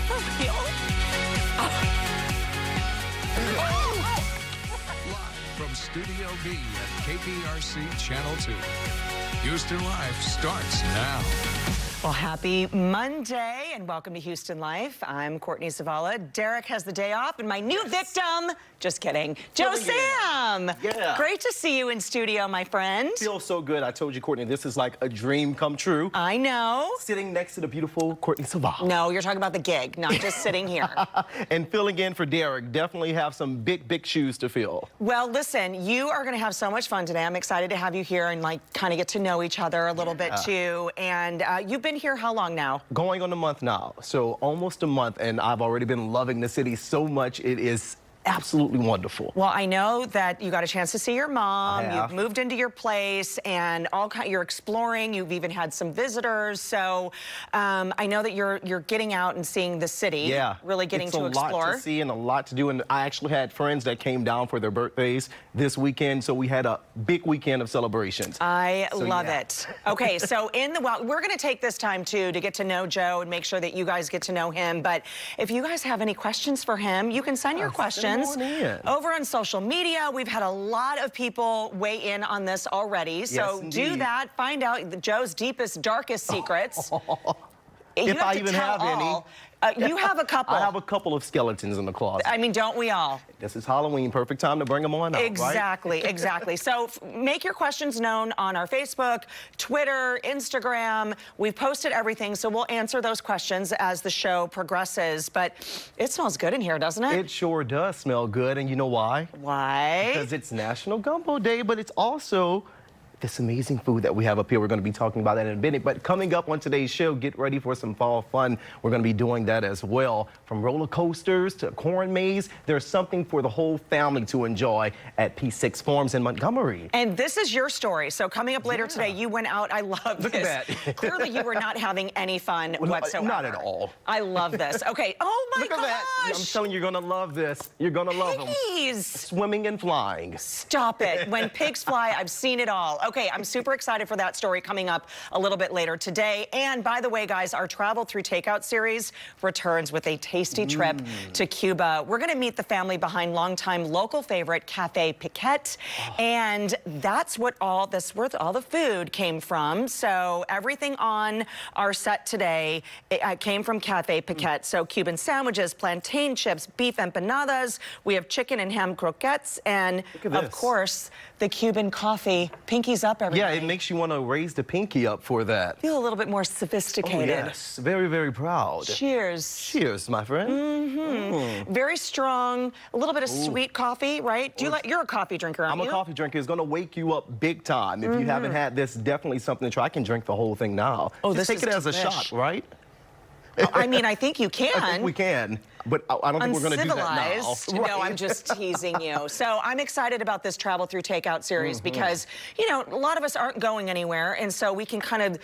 that for real? Live from Studio B at KPRC Channel 2. Houston Life starts now. Well, happy Monday and welcome to Houston Life. I'm Courtney Zavala. Derek has the day off and my new victim, just kidding, Joe Sam. Yeah. Great to see you in studio, my friend. Feels so good. I told you, Courtney, this is like a dream come true. I know. Sitting next to the beautiful Courtney Zavala. No, you're talking about the gig, not just sitting here. And filling in for Derek. Definitely have some big shoes to fill. Well, listen, you are going to have so much fun today. I'm excited to have you here and like kind of get to know each other a little bit too. And you've been here how long now? Going on a month now, so almost a month, and I've already been loving the city so much. It is absolutely wonderful. Well, I know that you got a chance to see your mom. I have. You've moved into your place, and you're exploring. You've even had some visitors. So I know that you're getting out and seeing the city. Yeah, really getting to explore. It's a lot to see and a lot to do. And I actually had friends that came down for their birthdays this weekend, so we had a big weekend of celebrations. I love it. Okay, so we're going to take this time too to get to know Joe and make sure that you guys get to know him. But if you guys have any questions for him, you can send your questions over on social media. We've had a lot of people weigh in on this already. So do that. Find out Joe's deepest, darkest secrets. If I even have any. You have a couple. I have a couple of skeletons in the closet. I mean, don't we all? This is Halloween. Perfect time to bring them on out, Exactly, right? Exactly. So make your questions known on our Facebook, Twitter, Instagram. We've posted everything, so we'll answer those questions as the show progresses. But it smells good in here, doesn't it? It sure does smell good, and you know why? Why? Because it's National Gumbo Day, but it's also this amazing food that we have up here. We're going to be talking about that in a minute. But coming up on today's show, get ready for some fall fun. We're going to be doing that as well. From roller coasters to corn maze, there's something for the whole family to enjoy at P6 Farms in Montgomery. And this is your story. So coming up later today, you went out. I love this. Look at that. Clearly, you were not having any fun whatsoever. Not at all. I love this. Okay. Oh, my gosh. Look at that. I'm telling you, you're going to love this. You're going to love them. Piggies. Swimming and flying. Stop it. When pigs fly, I've seen it all. Okay, I'm super excited for that story coming up a little bit later today. And by the way, guys, our Travel Through Takeout series returns with a tasty trip to Cuba. We're going to meet the family behind longtime local favorite Cafe PIQUET. And that's what all the food came from. So everything on our set today came from Cafe PIQUET. So Cuban sandwiches, plantain chips, beef empanadas. We have chicken and ham croquettes. And of course, the Cuban coffee. Pinkies up, everybody. Yeah, it makes you want to raise the pinky up for that. Feel a little bit more sophisticated. Oh, yes, very proud. Cheers. Cheers, my friend. Very strong, a little bit of sweet coffee, right? You're a coffee drinker, aren't you? I'm a coffee drinker. It's going to wake you up big time. If you haven't had this, definitely something to try. I can drink the whole thing now. Oh, just take it as a shot, right? I mean, I think you can. I think we can, but I don't think we're going to do that now. Uncivilized. No, I'm just teasing you. So I'm excited about this Travel Through Takeout series because, you know, a lot of us aren't going anywhere, and so we can kind of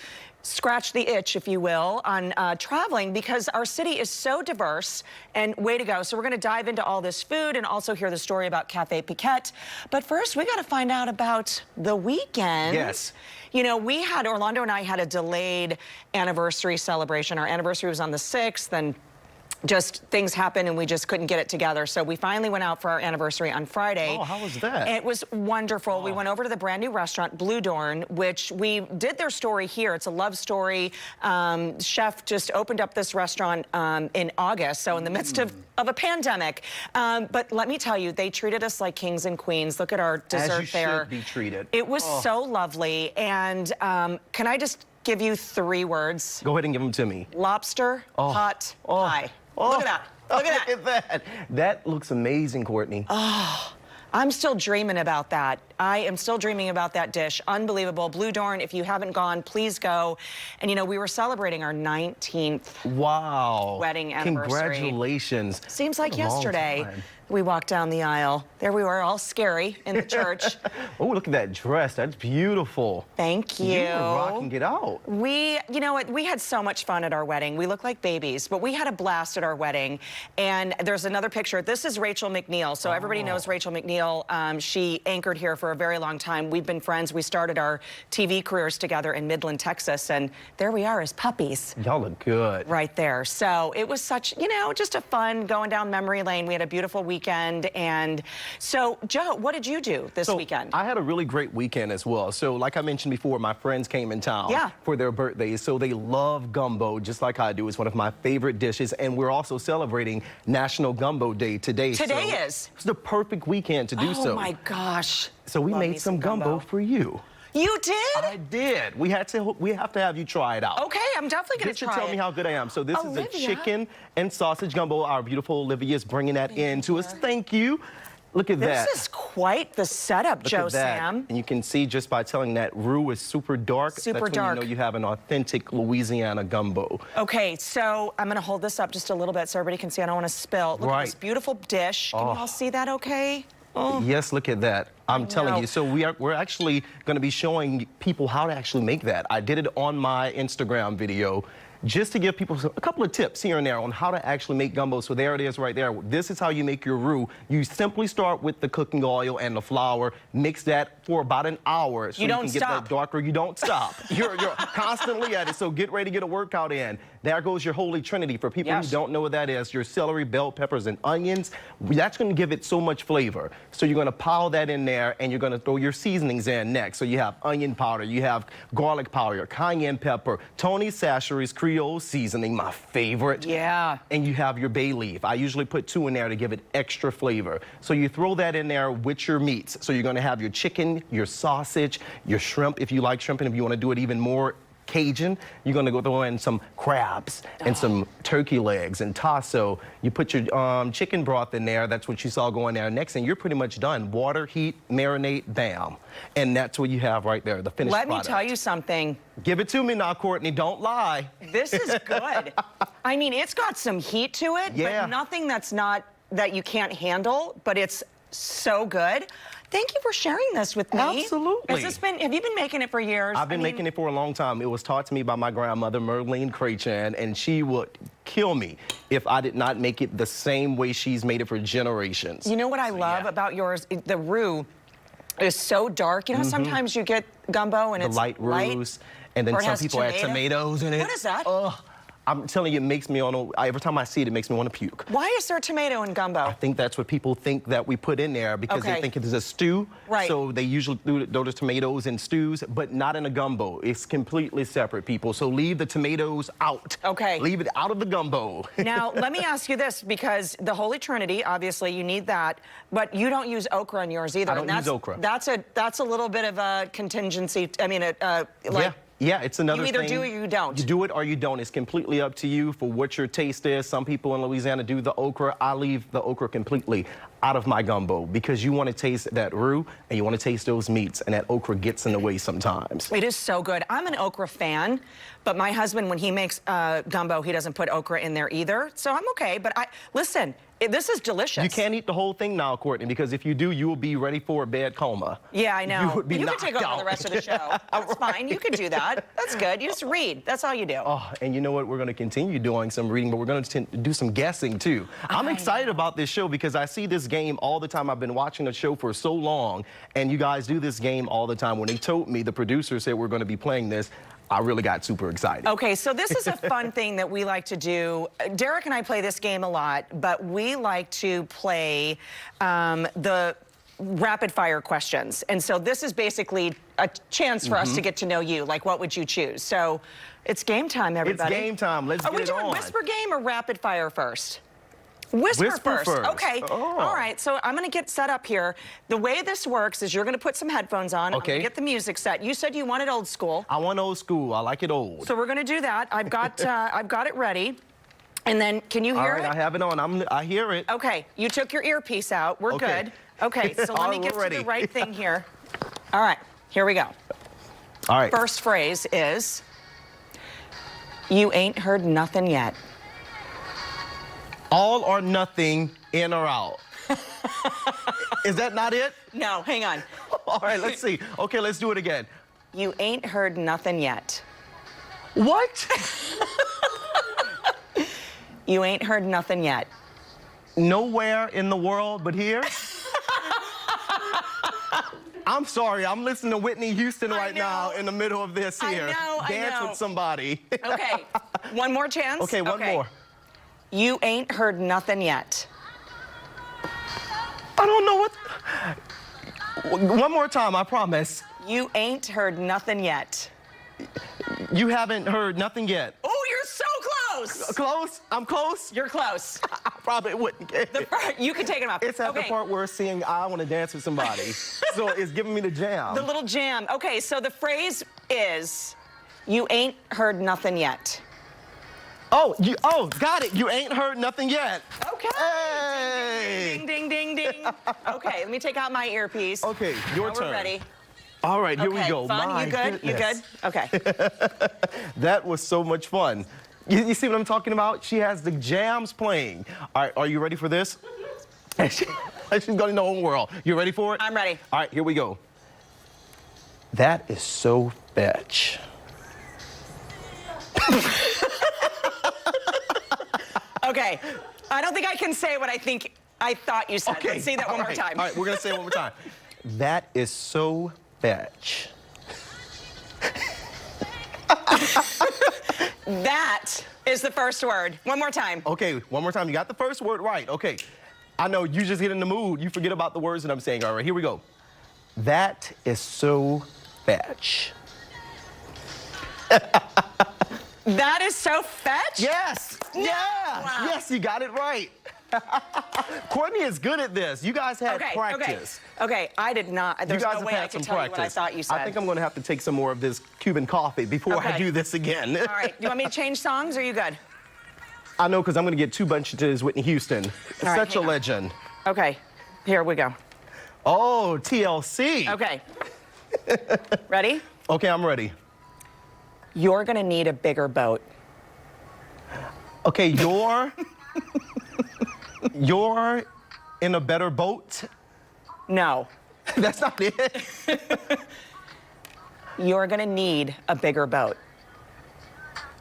scratch the itch, if you will, on traveling because our city is so diverse and way to go. So we're going to dive into all this food and also hear the story about Cafe PIQUET. But first, we got to find out about the weekend. Yes. You know, Orlando and I had a delayed anniversary celebration. Our anniversary was on the 6th, and just things happened and we just couldn't get it together. So we finally went out for our anniversary on Friday. Oh, how was that? It was wonderful. We went over to the brand new restaurant, Blue Dorn, which we did their story here. It's a love story. Chef just opened up this restaurant in August, so in the midst of a pandemic. But let me tell you, they treated us like kings and queens. Look at our dessert there. As you should be treated. It was so lovely. And can I just give you 3 words? Go ahead and give them to me. Lobster, pot pie. Look at that. Look at that. That looks amazing, Courtney. I'm still dreaming about that. I am still dreaming about that dish. Unbelievable. Blue Dorn, if you haven't gone, please go. And, you know, we were celebrating our 19th wedding anniversary. Congratulations. Seems like yesterday we walked down the aisle. There we were, all scary in the church. Oh, look at that dress. That's beautiful. Thank you. You were rocking it out. You know what, we had so much fun at our wedding. We look like babies, but we had a blast at our wedding. And there's another picture. This is Rachel McNeil. So everybody knows Rachel McNeil. She anchored here for for a very long time. We've been friends. We started our TV careers together in Midland, Texas, and there we are as puppies. Y'all look good. Right there. So it was such, you know, just a fun going down memory lane. We had a beautiful weekend. And so, Joe, what did you do this weekend? I had a really great weekend as well. So like I mentioned before, my friends came in town for their birthdays. So they love gumbo, just like I do. It's one of my favorite dishes. And we're also celebrating National Gumbo Day today. Today is. It's the perfect weekend to do so. Oh my gosh. So we made some gumbo for you. You did? I did. We have to have you try it out. Okay, I'm definitely going to try it. Just to tell me how good I am. So this is a chicken and sausage gumbo. Our beautiful Olivia is bringing that in to us. Thank you. Look at that. This is quite the setup, Joe Sam. And you can see just by telling that roux is super dark. Super dark. That's when you know you have an authentic Louisiana gumbo. Okay, so I'm going to hold this up just a little bit so everybody can see. I don't want to spill. Look at this beautiful dish. Can you all see that okay? Oh. Yes, look at that. I'm telling you. So we're actually going to be showing people how to actually make that. I did it on my Instagram video just to give people a couple of tips here and there on how to actually make gumbo. So there it is right there. This is how you make your roux. You simply start with the cooking oil and the flour. Mix that for about an hour so you can get that darker. You don't stop. You're constantly at it. So get ready to get a workout in. There goes your holy trinity. For people who don't know what that is, your celery, bell peppers, and onions. That's going to give it so much flavor. So you're going to pile that in there, and you're going to throw your seasonings in next. So you have onion powder, you have garlic powder, cayenne pepper, Tony Chachere's Creole seasoning, my favorite. Yeah. And you have your bay leaf. I usually put 2 in there to give it extra flavor. So you throw that in there with your meats. So you're going to have your chicken, your sausage, your shrimp, if you like shrimp, and if you want to do it even more Cajun, you're going to go throw in some crabs and some turkey legs and tasso. You put your chicken broth in there. That's what you saw going there next, and you're pretty much done. Water, heat, marinate, bam. And that's what you have right there, the finished product. Let me tell you something. Give it to me now, Courtney. Don't lie. This is good. I mean, it's got some heat to it, but nothing that you can't handle, but it's so good. Thank you for sharing this with me. Absolutely. Have you been making it for years? I've been making it for a long time. It was taught to me by my grandmother, Merlene Crachan, and she would kill me if I did not make it the same way she's made it for generations. You know what I love about yours? The roux is so dark. You know, sometimes you get gumbo and it's light roux, and then some people add tomatoes in it. What is that? I'm telling you, it makes me every time I see it, it makes me want to puke. Why is there tomato in gumbo? I think that's what people think that we put in there because they think it is a stew. Right. So they usually do those tomatoes in stews, but not in a gumbo. It's completely separate, people. So leave the tomatoes out. Okay. Leave it out of the gumbo. Now, let me ask you this, because the Holy Trinity, obviously, you need that, but you don't use okra in yours either. I don't use okra. That's a little bit of a contingency. I mean, Yeah, it's another thing. You either do or you don't. You do it or you don't. It's completely up to you for what your taste is. Some people in Louisiana do the okra. I leave the okra completely out of my gumbo because you want to taste that roux and you want to taste those meats, and that okra gets in the way sometimes. It is so good. I'm an okra fan, but my husband, when he makes gumbo, he doesn't put okra in there either. So I'm okay, but listen, this is delicious. You can't eat the whole thing now, Courtney, because if you do, you will be ready for a bad coma. Yeah, I know. You would be You can knocked take over out. the rest of the show. That's fine. You can do that. That's good. You just read. That's all you do. Oh, and you know what? We're going to continue doing some reading, but we're going to do some guessing, too. I'm excited about this show because I see this game all the time. I've been watching the show for so long, and you guys do this game all the time. When they told me, the producer said we're going to be playing this, I really got super excited. Okay, so this is a fun thing that we like to do. Derek and I play this game a lot, but we like to play the rapid fire questions. And so this is basically a chance for us to get to know you. Like, what would you choose? So it's game time, everybody. It's game time. Let's get it on. Are we doing whisper game or rapid fire first? Whisper first. Okay. Oh. All right. So I'm going to get set up here. The way this works is you're going to put some headphones on. Okay. I'm going to get the music set. You said you wanted old school. I want old school. I like it old. So we're going to do that. I've got I've got it ready. And then, can you hear it? All right. I have it on. I hear it. Okay. You took your earpiece out. We're good. Okay. So let me get to the right thing here. All right. Here we go. All right. First phrase is, you ain't heard nothing yet. All or nothing, in or out. Is that not it? No, hang on. All right, let's see. Okay, let's do it again. You ain't heard nothing yet. What? You ain't heard nothing yet. Nowhere in the world but here? I'm sorry. I'm listening to Whitney Houston right now in the middle of this here. I Dance know. with somebody. Okay, one more chance. Okay, one more. You ain't heard nothing yet. I don't know what. One more time, I promise. You ain't heard nothing yet. You haven't heard nothing yet. Oh, you're so close. Close? I'm close? You're close. I probably wouldn't get it. You can take it off. It's at the part where it's saying, I want to dance with somebody. So it's giving me the jam. The little jam. Okay, so the phrase is, you ain't heard nothing yet. Oh, got it. You ain't heard nothing yet. Okay. Hey. Ding, ding, ding, ding, ding. Okay, let me take out my earpiece. Okay, your Now turn. We're ready. All right, here we Okay, go. fun? My You good? goodness. You good? Okay. That was so much fun. You see what I'm talking about? She has the jams playing. All right, are you ready for this? She's going in the whole world. You ready for it? I'm ready. All right, here we go. That is so fetch. Okay. I don't think I can say what I thought you said. Okay. Let's say that one more time. All right, we're going to say it one more time. That is so fetch. That is the first word. One more time. Okay, one more time. You got the first word right. Okay. I know you just get in the mood. You forget about the words that I'm saying. All right, here we go. That is so fetch. That is so fetch? Yes. Yeah. Wow. Yes, you got it right. Courtney is good at this. You guys had practice. Okay, I did not. There's You guys no have way I had could some tell you what I practice. thought you said. I think I'm going to have to take some more of this Cuban coffee before I Okay. do this again. All right. Do you want me to change songs or are you good? I know, because I'm going to get too much into this Whitney Houston. All right, Such a hang on. legend. Okay. Here we go. Oh, TLC. Okay. Ready? Okay, I'm ready. You're going to need a bigger boat. Okay, you're in a better boat? No. That's not it. You're going to need a bigger boat.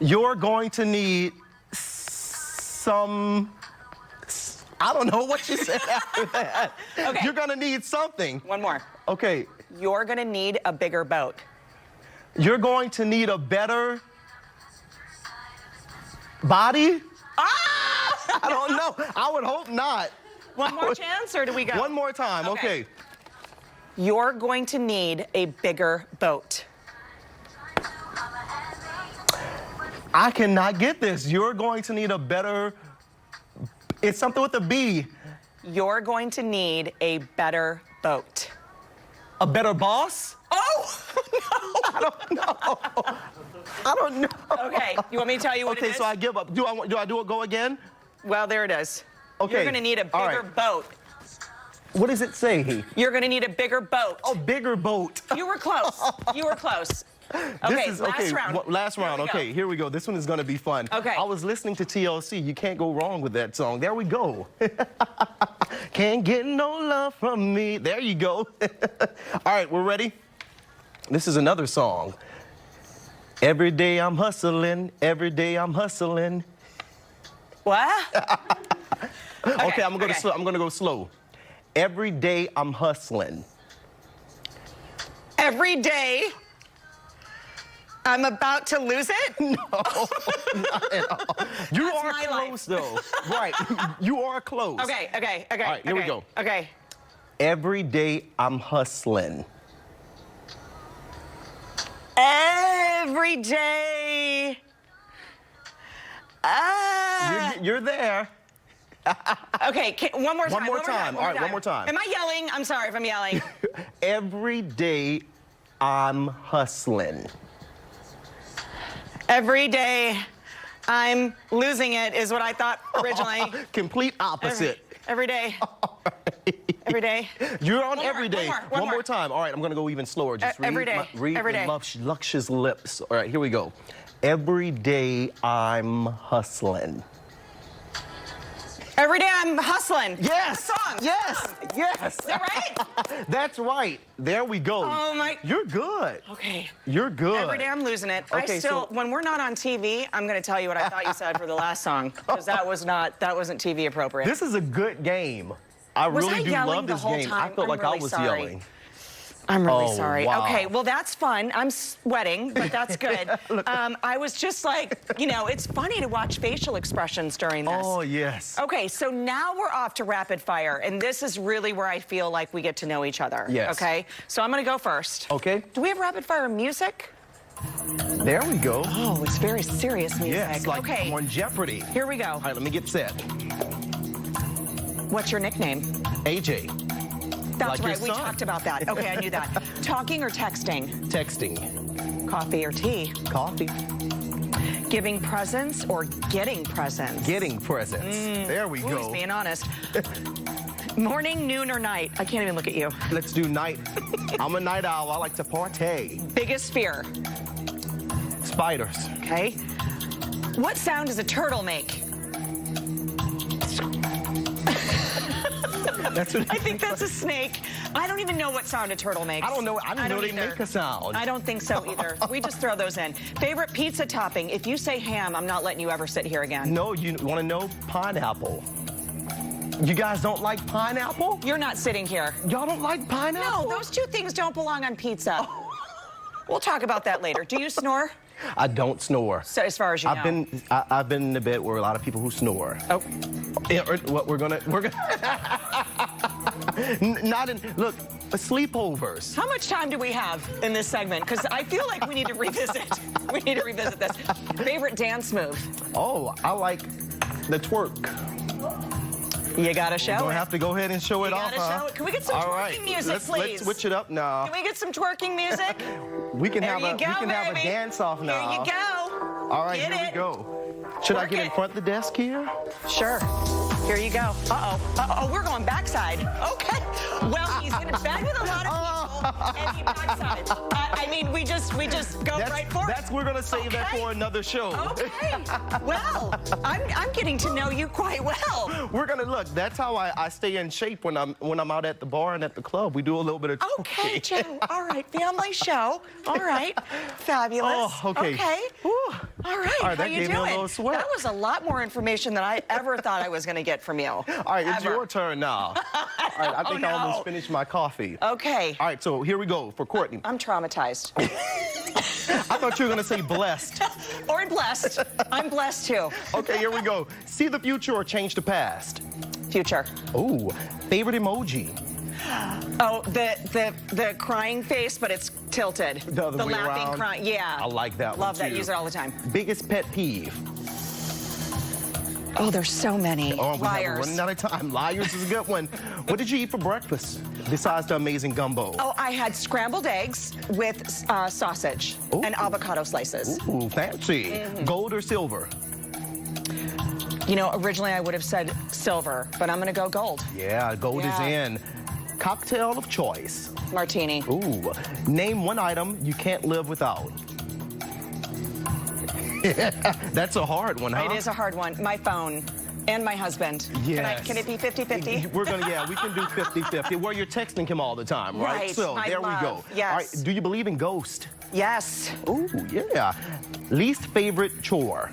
You're going to need some... I don't know what you said after that. Okay. You're going to need something. One more. Okay. You're going to need a bigger boat. You're going to need a better body? Ah! I don't know. I would hope not. One more chance or do we go? One more time. Okay. You're going to need a bigger boat. I cannot get this. You're going to need a better... It's something with a B. You're going to need a better boat. A better boss? Oh, no. I don't know. I don't know. Okay, you want me to tell you what it Okay, is? so I give up. Do I do it go again? Well, there it is. Okay. You're going to need a All bigger right. boat. What does it say? You're going to need a bigger boat. Oh, bigger boat. You were close. You were close. Okay, This is, last round. Last round. Here we go. Okay, here we go. This one is going to be fun. Okay. I was listening to TLC. You can't go wrong with that song. There we go. Can't get no love from me. There you go. All right, we're ready. This is another song. Every day I'm hustling. Every day I'm hustling. What? Okay, I'm gonna go slow. I'm gonna go slow. Every day I'm hustling. Every day I'm about to lose it? No, not at all. You That's are my close, though. Right, you are close. Okay. All right, here we go. Okay. Every day I'm hustling. Every day. You're there. Okay, one more time. One more time. All right, one more time. Am I yelling? I'm sorry if I'm yelling. Every day I'm hustling. Every day I'm losing it is what I thought originally. Complete opposite. Every day. Every day. You're on One more, every day. one more. time. All right, I'm going to go even slower. Just read every day. Read Every the day. luscious lips. All right, here we go. Every day I'm hustling. Every day I'm hustling. Yes. Song. Yes. Yes. Is that right? That's right. There we go. Oh, my. You're good. Okay. You're good. Every day I'm losing it. Okay, when we're not on TV, I'm going to tell you what I thought you said for the last song, because that wasn't TV appropriate. This is a good game. I Was really I do yelling love the this whole game. time? I felt I'm like I really was sorry. yelling. I'm really Oh, sorry. wow. Okay, well, that's fun. I'm sweating, but that's good. I was just like, you know, it's funny to watch facial expressions during this. Oh, yes. Okay, so now we're off to rapid fire, and this is really where I feel like we get to know each other. Yes. Okay, so I'm gonna go first. Okay. Do we have rapid fire music? There we go. Oh, it's very serious music. Yes, like okay, on Jeopardy. here we go. All right, let me get set. What's your nickname? AJ. That's Like your right, we son. talked about that. Okay, I knew that. Talking or texting? Texting. Coffee or tea? Coffee. Giving presents or getting presents? Getting presents. There we Ooh, go. he's being honest. Morning, noon, or night? I can't even look at you. Let's do night. I'm a night owl. I like to party. Biggest fear? Spiders. Okay. What sound does a turtle make? That's what I think that's a snake. I don't even know what sound a turtle makes. I don't know. I didn't know they either. make a sound. I don't think so either. We just throw those in. Favorite pizza topping? If you say ham, I'm not letting you ever sit here again. No, you want to know? Pineapple. You guys don't like pineapple? You're not sitting here. Y'all don't like pineapple? No, those two things don't belong on pizza. We'll talk about that later. Do you snore? I don't snore. So as far as you know. I've been in a bed where a lot of people who snore. Oh. What we're gonna not in look sleepovers. How much time do we have in this segment? Because I feel like we need to revisit. We need to revisit this. Favorite dance move? Oh, I like the twerk. You gotta show Gonna it. have to go ahead and show it You off. gotta show it. Can we get some All twerking right. music, please? Let's switch it up now. Can we get some twerking music? We can There have you a go, have a baby. dance off now. Here you go. All right, Get here it. we go. Should I Work get it. in front of the desk here? Sure. Here you go. Uh-oh. Uh-oh, we're going backside. Okay. Well, he's in bed with a lot of people, and he backside. I mean, we just go right for it. That's we're gonna save that Okay. for another show. Okay. Well, I'm getting to know you quite well. We're gonna look. That's how I stay in shape when I'm out at the bar and at the club. We do a little bit of Okay, Joe. All right, family show. All right, fabulous. Oh, okay. Okay. Whew. All right. All right, How that you gave doing? me a little sweat. That was a lot more information than I ever thought I was going to get from you. All right, it's Ever. your turn now. All right, I think I no. almost finished my coffee. Okay. All right, so here we go for Courtney. I'm traumatized. I thought you were gonna say blessed. Or blessed. I'm blessed too. Okay, here we go. See the future or change the past? Future. Ooh, favorite emoji? Oh, the crying face, but it's tilted. The other way laughing, around? crying. Yeah. I like that one, Love that. too. Use it all the time. Biggest pet peeve? Oh, there's so many. Oh, we have Liars. running out of time. Liars is a good one. What did you eat for breakfast besides the amazing gumbo? Oh, I had scrambled eggs with sausage Ooh. and avocado slices. Ooh, fancy. Gold or silver? You know, originally I would have said silver, but I'm going to go gold. Yeah, gold is Yeah. in. Cocktail of choice? Martini. Ooh, name one item you can't live without. That's a hard one, huh? It is a hard one. My phone and my husband. Yes. Can it be 50-50? We're gonna, yeah, we can do 50-50. Where you're texting him all the time, right? Right, So my there we go. love, yes. All right, do you believe in ghosts? Yes. Ooh, yeah. Least favorite chore?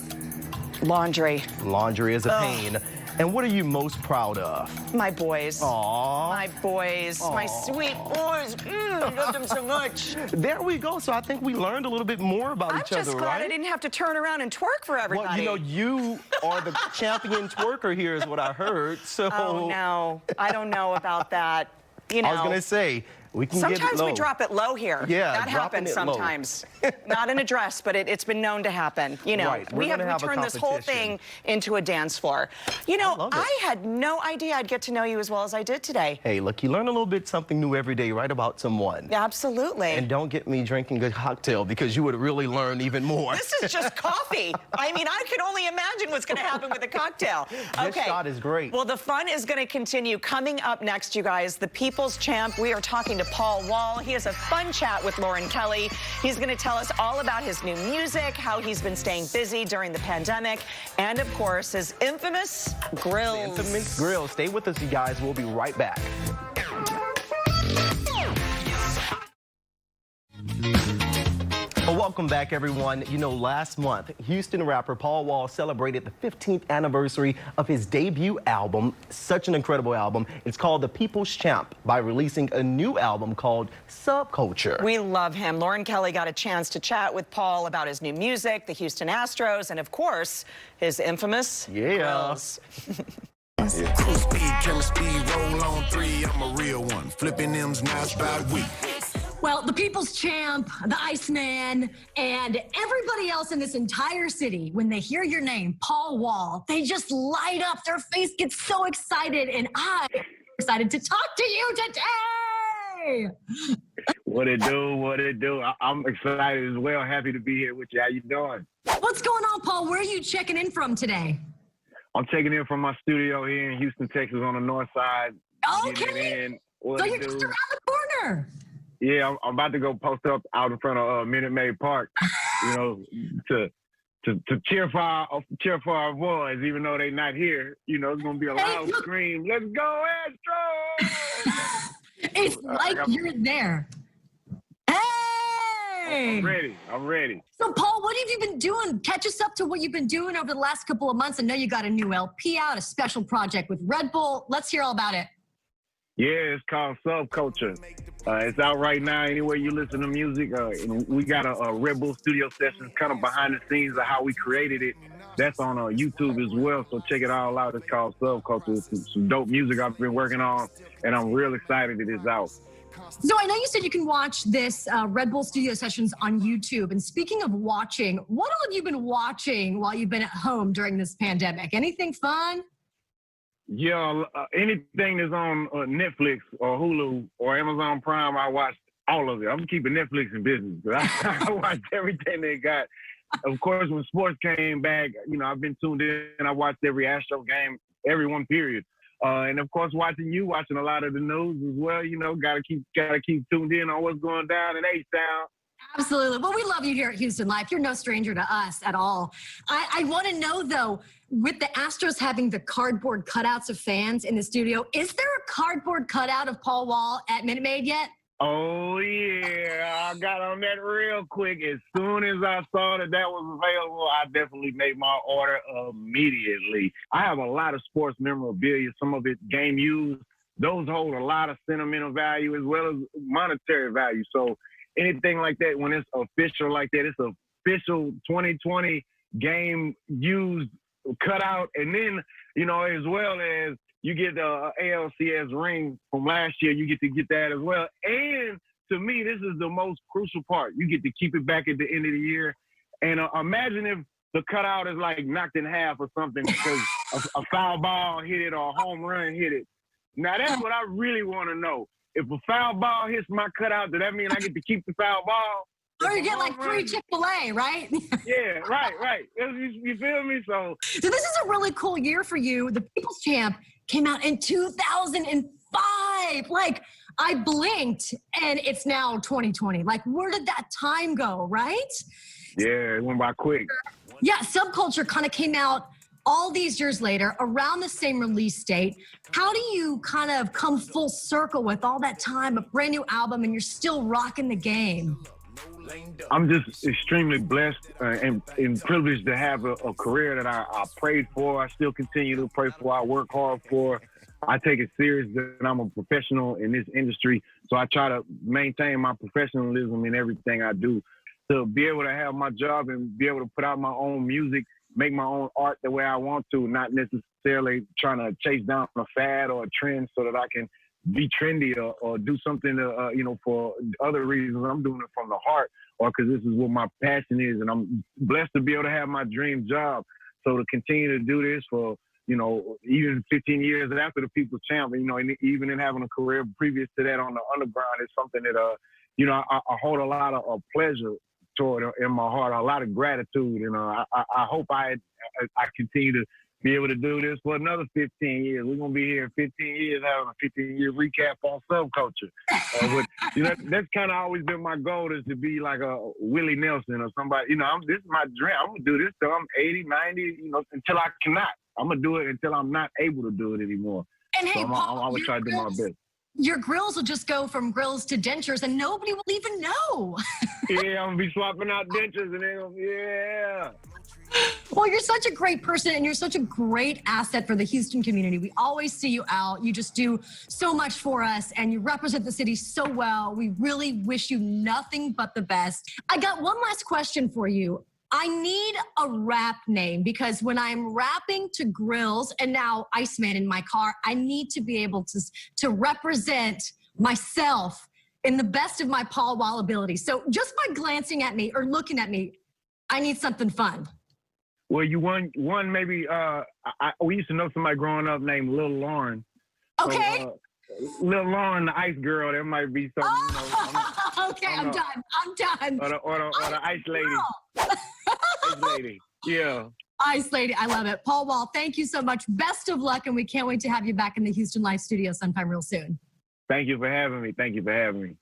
Laundry. Laundry is a pain. And what are you most proud of? My boys. Aww. My boys. My sweet boys. I love them so much. There we go. So I think we learned a little bit more about I'm each just other, glad right? I didn't have to turn around and twerk for everybody. Well, you know, you are the champion twerker here is what I heard. So Oh, no. I don't know about that. You know. I was gonna say, we can get it Sometimes low. we drop it low here. Yeah, that dropping happens it low. sometimes. Not in a dress, but it's been known to happen. You know, Right, we're we gonna have a turned this whole competition. thing into a dance floor. You know, love it. I had no idea I'd get to know you as well as I did today. Hey, look, you learn a little bit something new every day, right, about someone. Absolutely. And don't get me drinking a cocktail because you would really learn even more. This is just coffee. I mean, I can only imagine what's going to happen with a cocktail. This shot is great. Well, the fun is going to continue. Coming up next, you guys, the People's Champ. We are talking to Paul Wall. He has a fun chat with Lauren Kelly. He's going to tell us all about his new music, how he's been staying busy during the pandemic, and, of course, his infamous grills. Infamous grill. Stay with us, you guys. We'll be right back. Well, welcome Welcome back, everyone. You know, last month, Houston rapper POWELL celebrated the 15th anniversary of his debut album. Such an incredible album. It's called The People's Champ by releasing a new album called Subculture. We love him. Lauren Kelly got a chance to chat with Paul about his new music, the Houston Astros, and of course, his infamous grills. Cruise speed, camera speed, roll on 3. I'm a real one. Flipping them's now about week. Well, the People's Champ, the Iceman, and everybody else in this entire city, when they hear your name, POWELL, they just light up. Their face gets so excited, and I'm excited to talk to you today. What it do, what it do. I'm excited as well. Happy to be here with you. How you doing? What's going on, Paul? Where are you checking in from today? I'm checking in from my studio here in Houston, Texas on the north side. Okay. So you're just around the corner. Yeah, I'm about to go post up out in front of Minute Maid Park, you know, to cheer for our boys, even though they're not here. You know, it's gonna be a loud scream. Let's go, Astros! It's like you're there. Hey! I'm ready. So, Paul, what have you been doing? Catch us up to what you've been doing over the last couple of months. I know you got a new LP out, a special project with Red Bull. Let's hear all about it. Yeah, it's called Subculture. It's out right now anywhere you listen to music. And we got a Red Bull studio session kind of behind the scenes of how we created it. That's on YouTube as well, so check it all out. It's called Subculture. It's some dope music I've been working on, and I'm real excited that it's out. So I know you said you can watch this Red Bull studio sessions on YouTube. And speaking of watching, what all have you been watching while you've been at home during this pandemic? Anything fun? Yeah, anything that's on Netflix or Hulu or Amazon Prime, I watch all of it. I'm keeping Netflix in business. I watch everything they got. Of course, when sports came back, you know, I've been tuned in. I watched every Astro game, every one period. And of course, watching a lot of the news as well. You know, gotta keep tuned in on what's going down in H-Town. Absolutely. Well, we love you here at Houston Life. You're no stranger to us at all. I want to know, though, with the Astros having the cardboard cutouts of fans in the studio, is there a cardboard cutout of POWELL at Minute Maid yet? Oh, yeah. I got on that real quick. As soon as I saw that was available, I definitely made my order immediately. I have a lot of sports memorabilia, some of it game used. Those hold a lot of sentimental value as well as monetary value. So anything like that, when it's official like that, it's official 2020 game used cutout. And then, you know, as well as you get the ALCS ring from last year, you get to get that as well. And to me, this is the most crucial part. You get to keep it back at the end of the year. And imagine if the cutout is like knocked in half or something because a foul ball hit it or a home run hit it. Now, that's what I really want to know. If a foul ball hits my cutout, does that mean I get to keep the foul ball? Or you get like free Chick-fil-A, right? Yeah, right. You feel me? So this is a really cool year for you. The People's Champ came out in 2005. Like, I blinked and it's now 2020. Like, where did that time go, right? Yeah, it went by quick. Yeah, Subculture kind of came out all these years later, around the same release date. How do you kind of come full circle with all that time, a brand new album, and you're still rocking the game? I'm just extremely blessed and privileged to have a career that I prayed for. I still continue to pray for. I work hard for. I take it serious that I'm a professional in this industry. So I try to maintain my professionalism in everything I do. To be able to have my job and be able to put out my own music, make my own art the way I want to, not necessarily trying to chase down a fad or a trend so that I can be trendy or do something, you know, for other reasons. I'm doing it from the heart or because this is what my passion is. And I'm blessed to be able to have my dream job. So to continue to do this for, you know, even 15 years after the People's Champ, you know, and even in having a career previous to that on the underground is something that, you know, I hold a lot of pleasure toward in my heart, a lot of gratitude. And I hope I continue to be able to do this for another 15 years. We're going to be here 15 years having a 15-year recap on Subculture. But, you know, that's kind of always been my goal, is to be like a Willie Nelson or somebody. You know, this is my dream. I'm going to do this till I'm 80, 90, you know, until I cannot. I'm going to do it until I'm not able to do it anymore. And hey, so Paul, I would try to do my best. your grills will just go from grills to dentures and nobody will even know. Yeah, I'm gonna be swapping out dentures and then, yeah. Well, you're such a great person and you're such a great asset for the Houston community. We always see you out. You just do so much for us and you represent the city so well. We really wish you nothing but the best. I got one last question for you. I need a rap name because when I'm rapping to grills and now Iceman in my car, I need to be able to represent myself in the best of my Paul Wall ability. So just by glancing at me or looking at me, I need something fun. Well, you won maybe. We used to know somebody growing up named Lil Lauren. Okay. So, Lil Lauren, the ice girl. That might be something. Okay, I'm done. I'm done. Or the ice lady. Ice lady. Yeah. Ice lady, I love it. Paul Wall, thank you so much. Best of luck, and we can't wait to have you back in the Houston Live studio sometime real soon. Thank you for having me. Thank you for having me.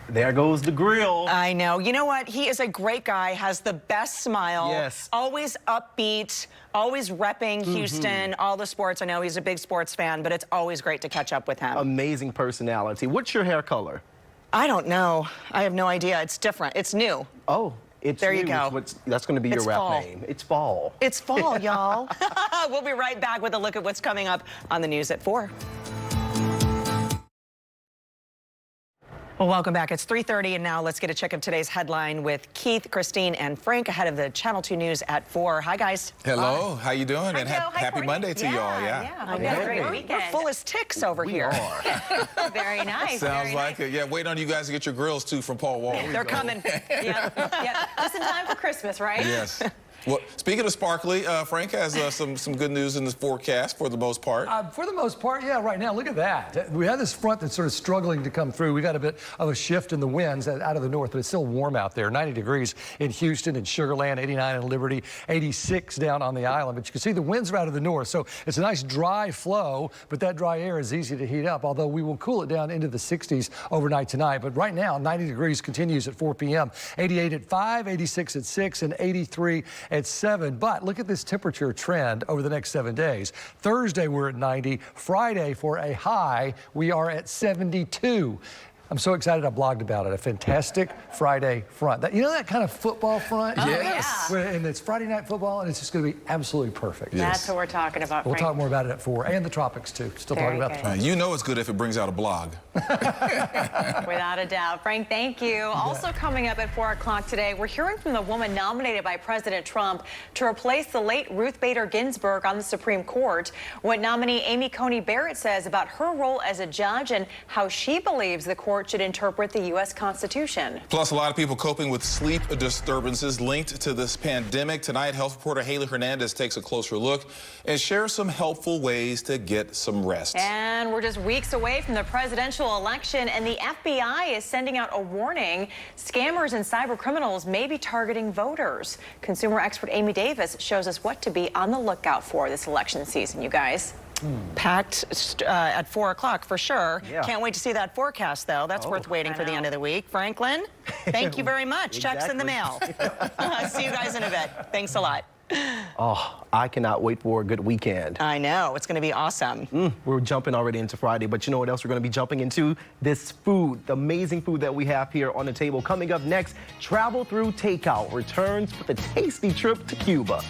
There goes the grill. I know. You know what? He is a great guy, has the best smile. Yes. Always upbeat, always repping Houston, all the sports. I know he's a big sports fan, but it's always great to catch up with him. Amazing personality. What's your hair color? I don't know. I have no idea. It's different. It's new. Oh, it's there. new. You go. That's going to be It's your rap fall. name. It's fall. It's fall, y'all. We'll be right back with a look at what's coming up on the news at 4. Well, welcome back. It's 3:30, and now let's get a check of today's headline with Keith, Christine, and Frank ahead of the Channel 2 News at 4. Hi, guys. Hello, how you doing? Hi, And Joe. Hi, happy Courtney. Monday to y'all. Yeah. I know. Have a great weekend. We're full as ticks over here. Very nice. Sounds very like nice. it. Yeah, waiting on you guys to get your grills too from Paul Wall. They're coming. Yeah, just in time for Christmas, right? Yes. Well, speaking of sparkly, Frank has some good news in the forecast for the most part. For the most part, yeah, right now, look at that. We have this front that's sort of struggling to come through. We got a bit of a shift in the winds out of the north, but it's still warm out there. 90 degrees in Houston and Sugar Land, 89 in Liberty, 86 down on the island. But you can see the winds are out of the north, so it's a nice dry flow, but that dry air is easy to heat up, although we will cool it down into the 60s overnight tonight. But right now, 90 degrees continues at 4 p.m., 88 at 5, 86 at 6, and 83 at 7. But look at this temperature trend over the next 7 days. Thursday, we're at 90. Friday, for a high, we are at 72. I'm so excited I blogged about it. A fantastic Friday front. You know that kind of football front? Oh, yes. And it's Friday night football, and it's just going to be absolutely perfect. That's what we're talking about, We'll Frank. talk more about it at 4. And the tropics, too. Still Very talking about good. the tropics. You know it's good if it brings out a blog. Without a doubt. Frank, thank you. Also coming up at 4 o'clock today, we're hearing from the woman nominated by President Trump to replace the late Ruth Bader Ginsburg on the Supreme Court. What nominee Amy Coney Barrett says about her role as a judge and how she believes the court should interpret the U.S. Constitution. Plus, a lot of people coping with sleep disturbances linked to this pandemic. Tonight, health reporter Haley Hernandez takes a closer look and shares some helpful ways to get some rest. And we're just weeks away from the presidential election, and the FBI is sending out a warning. Scammers and cyber criminals may be targeting voters. Consumer expert Amy Davis shows us what to be on the lookout for this election season, you guys. Packed at 4 o'clock for sure. Yeah. Can't wait to see that forecast, though. That's worth waiting for the end of the week. Franklin, thank you very much. Checks in the mail. See you guys in a bit. Thanks a lot. Oh, I cannot wait for a good weekend. I know. It's going to be awesome. We're jumping already into Friday, but you know what else we're going to be jumping into? This food, the amazing food that we have here on the table. Coming up next, Travel Through Takeout returns with a tasty trip to Cuba.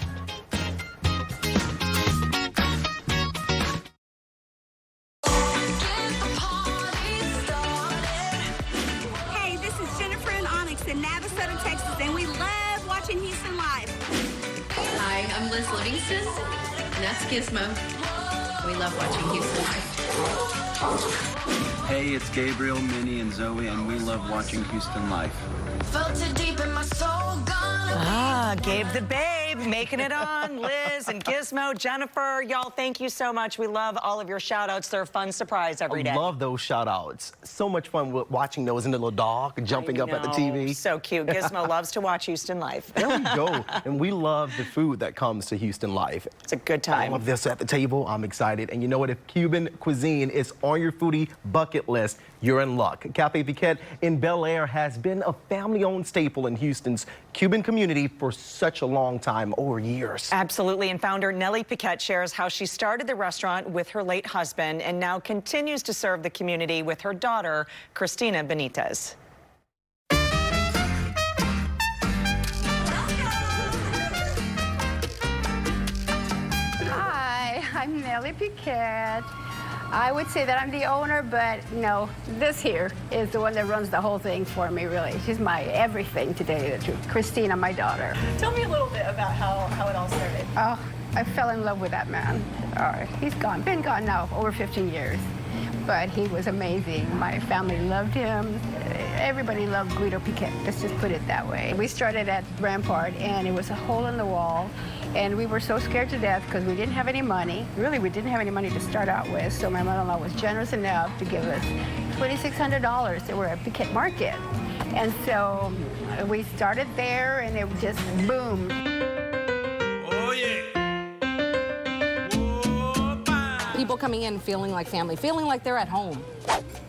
Hey, this is Jennifer and Onyx in Navasota, Texas, and we love watching Houston Live. Hi, I'm Liz Livingston, and that's Gizmo. We love watching Houston Live. Hey, it's Gabriel, Minnie, and Zoe, and we love watching Houston Live. Gabe the Babe, making it on. Liz and Gizmo, Jennifer, y'all, thank you so much. We love all of your shout-outs. They're a fun surprise every day. I love those shout-outs. So much fun watching those and the little dog jumping up at the TV. So cute. Gizmo loves to watch Houston Live. There we go. And we love the food that comes to Houston Live. It's a good time. All of this at the table. I'm excited. And you know what? If Cuban cuisine is on your foodie bucket list, you're in luck. Cafe PIQUET in Bel Air has been a family-owned staple in Houston's Cuban community for such a long time, over years. Absolutely, and founder NELLY PIQUET shares how she started the restaurant with her late husband and now continues to serve the community with her daughter, Cristina Benitez. Hi, I'm NELLY PIQUET. I would say that I'm the owner, but no, this here is the one that runs the whole thing for me, really. She's my everything, to tell you the truth. Cristina, my daughter. Tell me a little bit about how it all started. Oh, I fell in love with that man. He's gone, been gone now over 15 years. But he was amazing. My family loved him. Everybody loved Guido PIQUET, let's just put it that way. We started at Rampart, and it was a hole in the wall. And we were so scared to death because we didn't have any money. Really, we didn't have any money to start out with. So my mother-in-law was generous enough to give us $2,600 that were at PIQUET Market. And so we started there, and it just boomed. Oh, yeah. People coming in feeling like family, feeling like they're at home.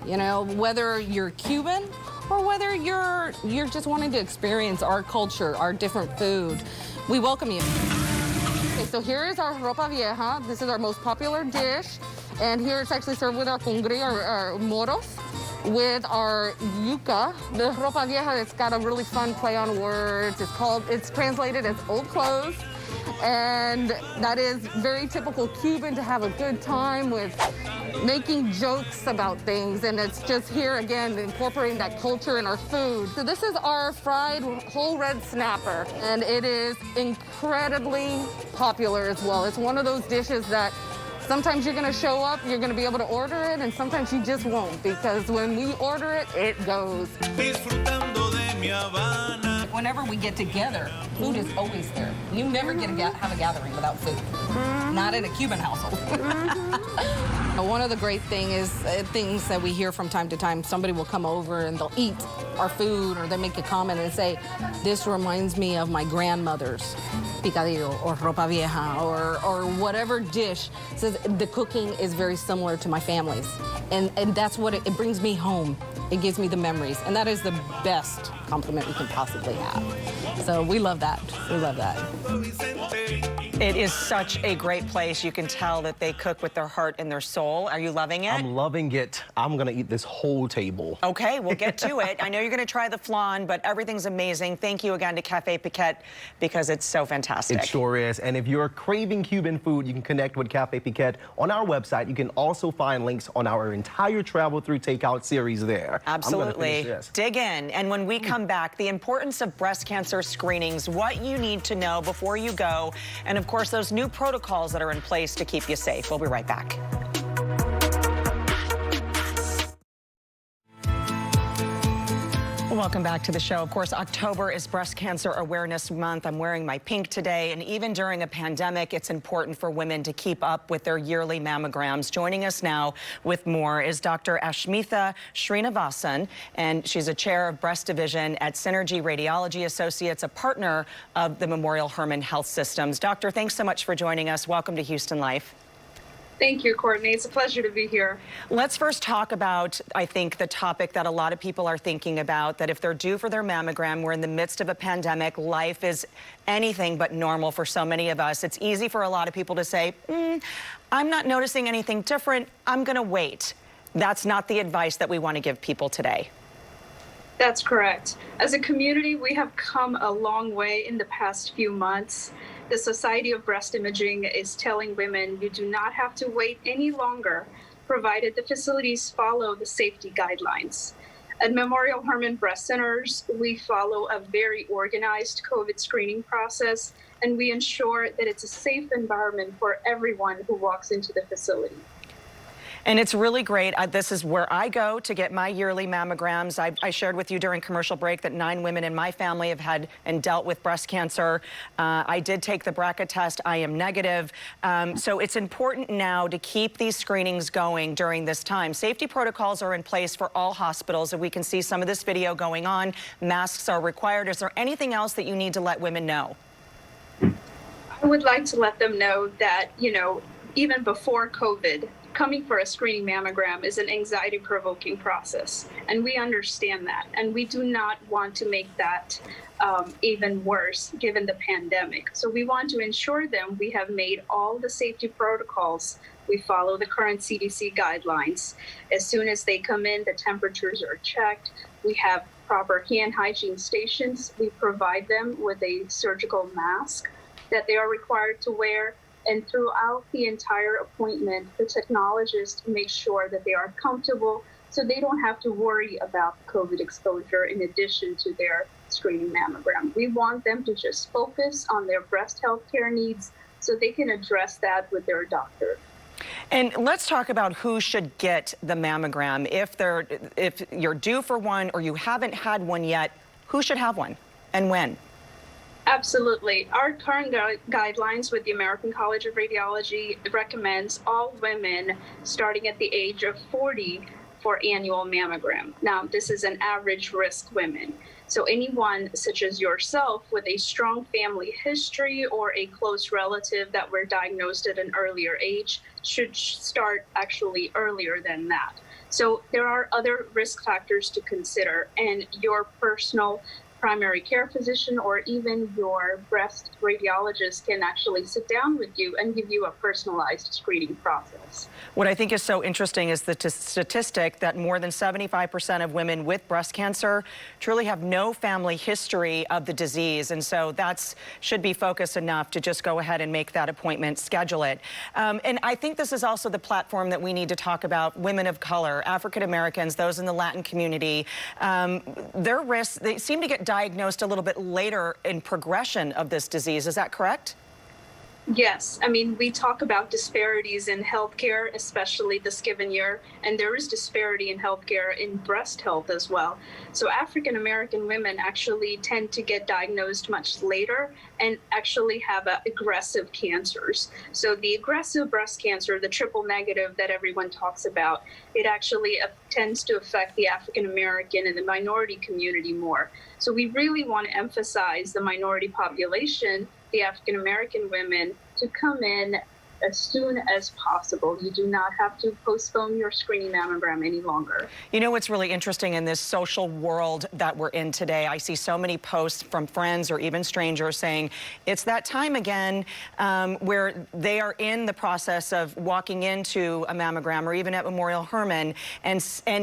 You know, whether you're Cuban or whether you're just wanting to experience our culture, our different food, we welcome you. Okay, so here is our ropa vieja. This is our most popular dish. And here it's actually served with our cungri, our moros, with our yuca. The ropa vieja, it's got a really fun play on words. It's translated as old clothes. And that is very typical Cuban, to have a good time with making jokes about things. And it's just here again incorporating that culture in our food. So this is our fried whole red snapper, and it is incredibly popular as well. It's one of those dishes that sometimes you're going to show up, you're going to be able to order it, and sometimes you just won't, because when we order it, it goes. Whenever we get together, food is always there. You never get have a gathering without food. Not in a Cuban household. One of the great things that we hear from time to time, somebody will come over and they'll eat our food, or they make a comment and say, this reminds me of my grandmother's picadillo or ropa vieja or whatever dish. Says the cooking is very similar to my family's. And that's what it brings me home. It gives me the memories, and that is the best compliment we can possibly have. So we love that. We love that. It is such a great place. You can tell that they cook with their heart and their soul. Are you loving it? I'm loving it. I'm going to eat this whole table. Okay, we'll get to it. I know you're going to try the flan, but everything's amazing. Thank you again to Cafe PIQUET, because it's so fantastic. It sure is. And if you're craving Cuban food, you can connect with Cafe PIQUET on our website. You can also find links on our entire Travel Through Takeout series there. Absolutely. Dig in. And when we come back, the importance of breast cancer screenings, what you need to know before you go, and of course, those new protocols that are in place to keep you safe. We'll be right back. Welcome back to the show. Of course, October is Breast Cancer Awareness Month. I'm wearing my pink today, and even during a pandemic, it's important for women to keep up with their yearly mammograms. Joining us now with more is Dr. Ashmitha Srinivasan, and she's a chair of breast division at Synergy Radiology Associates, a partner of the Memorial Hermann Health Systems. Doctor, thanks so much for joining us. Welcome to Houston Life. Thank you, Courtney. It's a pleasure to be here. Let's first talk about, I think, the topic that a lot of people are thinking about, that if they're due for their mammogram, we're in the midst of a pandemic, life is anything but normal for so many of us. It's easy for a lot of people to say, I'm not noticing anything different, I'm going to wait. That's not the advice that we want to give people today. That's correct. As a community, we have come a long way in the past few months. The Society of Breast Imaging is telling women you do not have to wait any longer, provided the facilities follow the safety guidelines. At Memorial Hermann Breast Centers, we follow a very organized COVID screening process, and we ensure that it's a safe environment for everyone who walks into the facility. And it's really great. This is where I go to get my yearly mammograms. I shared with you during commercial break that 9 women in my family have had and dealt with breast cancer. I did take the BRCA test. I am negative. So it's important now to keep these screenings going during this time. Safety protocols are in place for all hospitals, and we can see some of this video going on. Masks are required. Is there anything else that you need to let women know? I would like to let them know that, even before COVID, coming for a screening mammogram is an anxiety-provoking process, and we understand that, and we do not want to make that even worse given the pandemic. So we want to ensure them we have made all the safety protocols. We follow the current CDC guidelines. As soon as they come in, the temperatures are checked. We have proper hand hygiene stations. We provide them with a surgical mask that they are required to wear. And throughout the entire appointment, the technologists make sure that they are comfortable so they don't have to worry about COVID exposure in addition to their screening mammogram. We want them to just focus on their breast health care needs so they can address that with their doctor. And let's talk about who should get the mammogram. If you're due for one or you haven't had one yet, who should have one and when? Absolutely. Our current guidelines with the American College of Radiology recommends all women starting at the age of 40 for annual mammogram. Now, this is an average risk women. So anyone such as yourself with a strong family history or a close relative that were diagnosed at an earlier age should start actually earlier than that. So there are other risk factors to consider, and your personal primary care physician or even your breast radiologist can actually sit down with you and give you a personalized screening process. What I think is so interesting is the statistic that more than 75% of women with breast cancer truly have no family history of the disease. And so that should be focused enough to just go ahead and make that appointment, schedule it. And I think this is also the platform that we need to talk about women of color, African Americans, those in the Latin community. Their risks, they seem to get diagnosed a little bit later in progression of this disease. Is that correct? Yes. I mean, we talk about disparities in healthcare, especially this given year, and there is disparity in healthcare in breast health as well. So African American women actually tend to get diagnosed much later and actually have aggressive cancers. So the aggressive breast cancer, the triple negative that everyone talks about, it actually tends to affect the African American and the minority community more. So we really want to emphasize the minority population, the African American women, to come in as soon as possible. You do not have to postpone your screening mammogram any longer. You know what's really interesting in this social world that we're in today? I see so many posts from friends or even strangers saying it's that time again where they are in the process of walking into a mammogram or even at Memorial Hermann and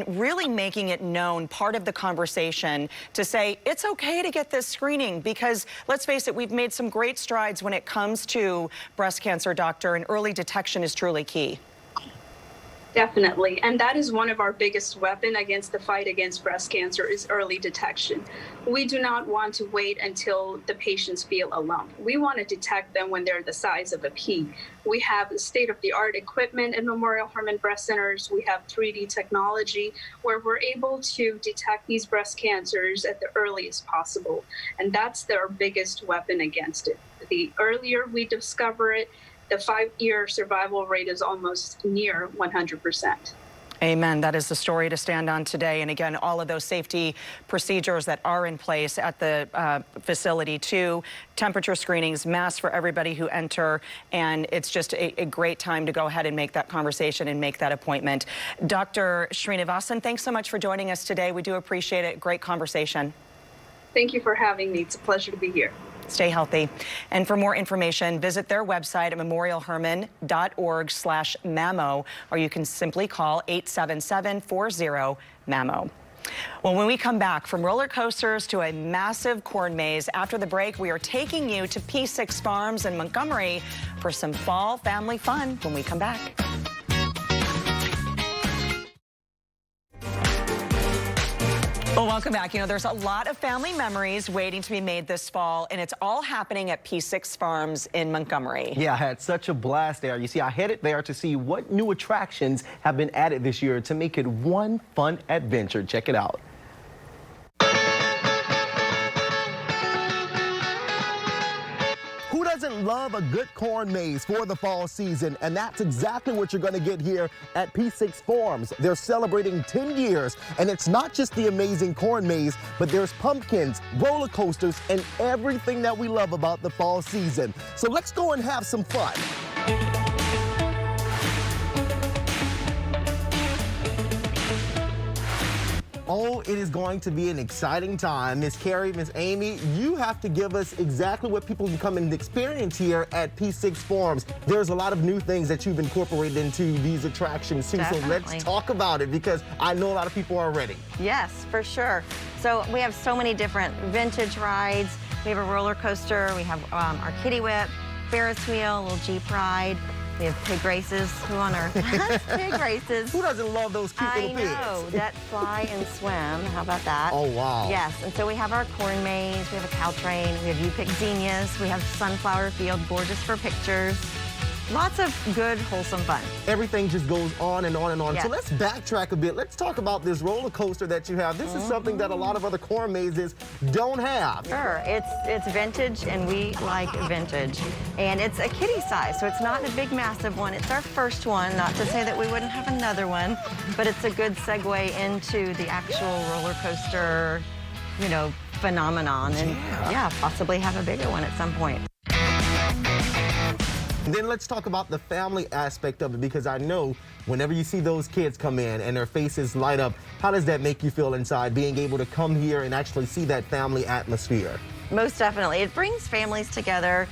really making it known, part of the conversation, to say it's okay to get this screening because, let's face it, we've made some great strides when it comes to breast cancer, doctor, and early detection is truly key. Definitely. And that is one of our biggest weapons against the fight against breast cancer is early detection. We do not want to wait until the patients feel a lump. We want to detect them when they're the size of a pea. We have state-of-the-art equipment in Memorial Hermann Breast Centers. We have 3D technology where we're able to detect these breast cancers at the earliest possible. And that's their biggest weapon against it. The earlier we discover it, the 5-year survival rate is almost near 100%. Amen. That is the story to stand on today. And again, all of those safety procedures that are in place at the facility too, temperature screenings, masks for everybody who enter, and it's just a great time to go ahead and make that conversation and make that appointment. Dr. Srinivasan, thanks so much for joining us today. We do appreciate it. Great conversation. Thank you for having me. It's a pleasure to be here. Stay healthy. And for more information, visit their website at memorialhermann.org/mammo, or you can simply call 877-40-MAMMO. Well, when we come back, from roller coasters to a massive corn maze, after the break, we are taking you to P6 Farms in Montgomery for some fall family fun when we come back. Well, welcome back. You know, there's a lot of family memories waiting to be made this fall, and it's all happening at P6 Farms in Montgomery. Yeah, I had such a blast there. You see, I headed there to see what new attractions have been added this year to make it one fun adventure. Check it out. Who doesn't love a good corn maze for the fall season? And that's exactly what you're going to get here at P6 Farms. They're celebrating 10 years, and it's not just the amazing corn maze, but there's pumpkins, roller coasters, and everything that we love about the fall season. So let's go and have some fun. Oh, it is going to be an exciting time. Miss Carrie, Miss Amy, you have to give us exactly what people can come and experience here at P6 Farms. There's a lot of new things that you've incorporated into these attractions too. Definitely. So let's talk about it because I know a lot of people are ready. Yes, for sure. So we have so many different vintage rides. We have a roller coaster. We have our kiddie whip, Ferris wheel, little Jeep ride. We have pig races. Who on earth has pig races? Who doesn't love those cute little pigs? I know, that fly and swim. How about that? Oh, wow. Yes, and so we have our corn maze, we have a cow train, we have You Pick Genius, we have Sunflower Field, gorgeous for pictures. Lots of good, wholesome fun. Everything just goes on and on and on. Yes. So let's backtrack a bit. Let's talk about this roller coaster that you have. This is something that a lot of other corn mazes don't have. Sure, it's vintage and we like vintage. And it's a kiddie size, so it's not a big, massive one. It's our first one, not to say that we wouldn't have another one, but it's a good segue into the actual roller coaster, you know, phenomenon. And yeah, possibly have a bigger one at some point. Then let's talk about the family aspect of it because I know whenever you see those kids come in and their faces light up, how does that make you feel inside, being able to come here and actually see that family atmosphere? Most definitely. It brings families together,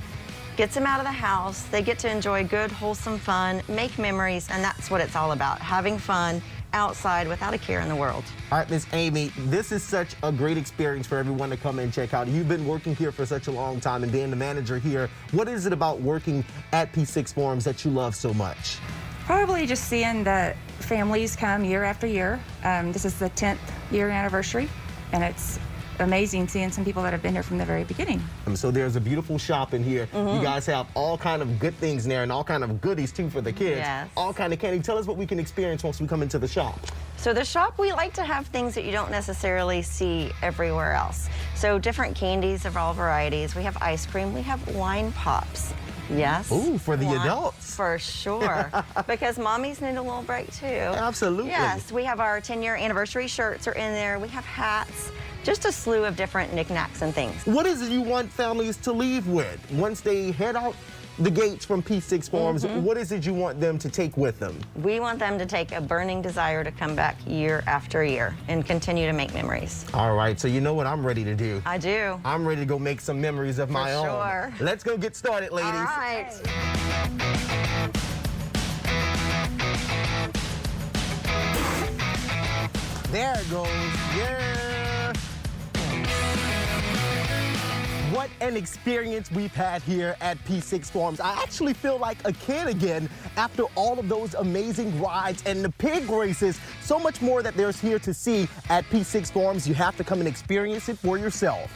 gets them out of the house. They get to enjoy good, wholesome fun, make memories, and that's what it's all about, having fun outside without a care in the world. All right, Miss Amy, this is such a great experience for everyone to come and check out. You've been working here for such a long time and being the manager here. What is it about working at P6 Farms that you love so much? Probably just seeing the families come year after year. This is the 10th year anniversary, and it's amazing seeing some people that have been here from the very beginning. So there's a beautiful shop in here. You guys have all kind of good things in there and all kind of goodies too for the kids. Yes. All kind of candy. Tell us what we can experience once we come into the shop. So the shop, we like to have things that you don't necessarily see everywhere else. So different candies of all varieties. We have ice cream, we have wine pops. Yes. Ooh, for the adults. For sure. Because mommies need a little break too. Absolutely. Yes, we have our 10-year anniversary shirts are in there. We have hats, just a slew of different knickknacks and things. What is it you want families to leave with? Once they head out the gates from P6 Farms, what is it you want them to take with them? We want them to take a burning desire to come back year after year and continue to make memories. All right, so you know what I'm ready to do. I do. I'm ready to go make some memories of my own. Sure. Let's go get started, ladies. All right. There it goes. Yeah. What an experience we've had here at P6 Farms. I actually feel like a kid again after all of those amazing rides and the pig races. So much more that there's here to see at P6 Farms. You have to come and experience it for yourself.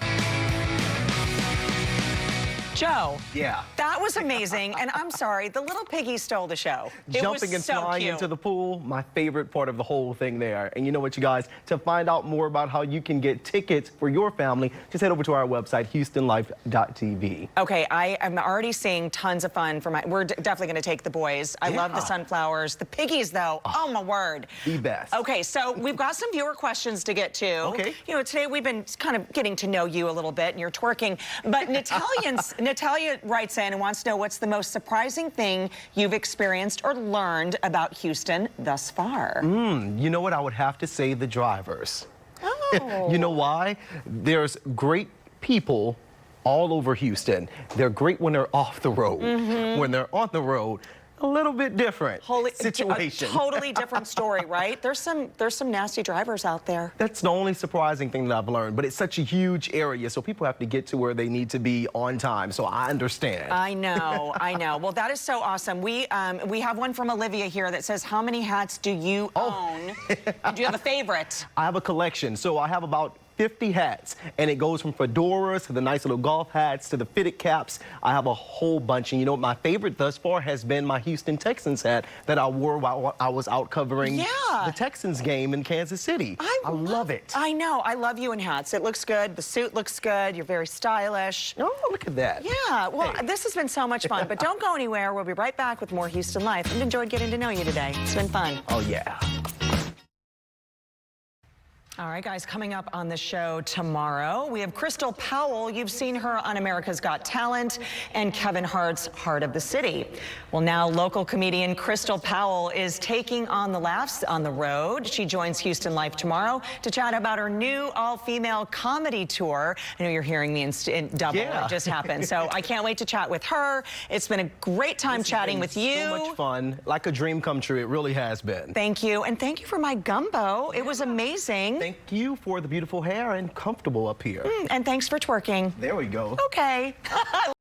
Joe. Yeah. That was amazing, and I'm sorry, the little piggy stole the show. It Jumping was and so flying cute. into the pool, my favorite part of the whole thing there. And you know what, you guys, to find out more about how you can get tickets for your family, just head over to our website, HoustonLife.tv. Okay, I am already seeing tons of fun for we're definitely going to take the boys. I love the sunflowers. The piggies, though, oh my word. The best. Okay, so we've got some viewer questions to get to. Okay. You know, today we've been kind of getting to know you a little bit, and you're twerking. But Natalia writes in and wants to know what's the most surprising thing you've experienced or learned about Houston thus far. You know what? I would have to say the drivers. Oh. You know why? There's great people all over Houston. They're great when they're off the road. When they're on the road, a little bit different situation. A totally different story, right? There's some nasty drivers out there. That's the only surprising thing that I've learned, but it's such a huge area, so people have to get to where they need to be on time, so I understand. I know, I know. Well, that is so awesome. We have one from Olivia here that says, how many hats do you own? Do you have a favorite? I have a collection, so I have about 50 hats, and it goes from fedoras to the nice little golf hats to the fitted caps. I have a whole bunch, and you know what my favorite thus far has been my Houston Texans hat that I wore while I was out covering the Texans game in Kansas City. I love it. I know. I love you in hats. It looks good. The suit looks good. You're very stylish. Oh, look at that. Yeah. Well, this has been so much fun, but don't go anywhere. We'll be right back with more Houston Life. I've enjoyed getting to know you today. It's been fun. Oh, yeah. All right, guys, coming up on the show tomorrow, we have Crystal Powell. You've seen her on America's Got Talent and Kevin Hart's Heart of the City. Well, now local comedian Crystal Powell is taking on the laughs on the road. She joins Houston Life tomorrow to chat about her new all-female comedy tour. I know you're hearing me in double. Yeah. It just happened. So I can't wait to chat with her. It's been a great time chatting with you. So much fun. Like a dream come true. It really has been. Thank you. And thank you for my gumbo. It was amazing. Thank you for the beautiful hair and comfortable up here. And thanks for twerking. There we go. Okay.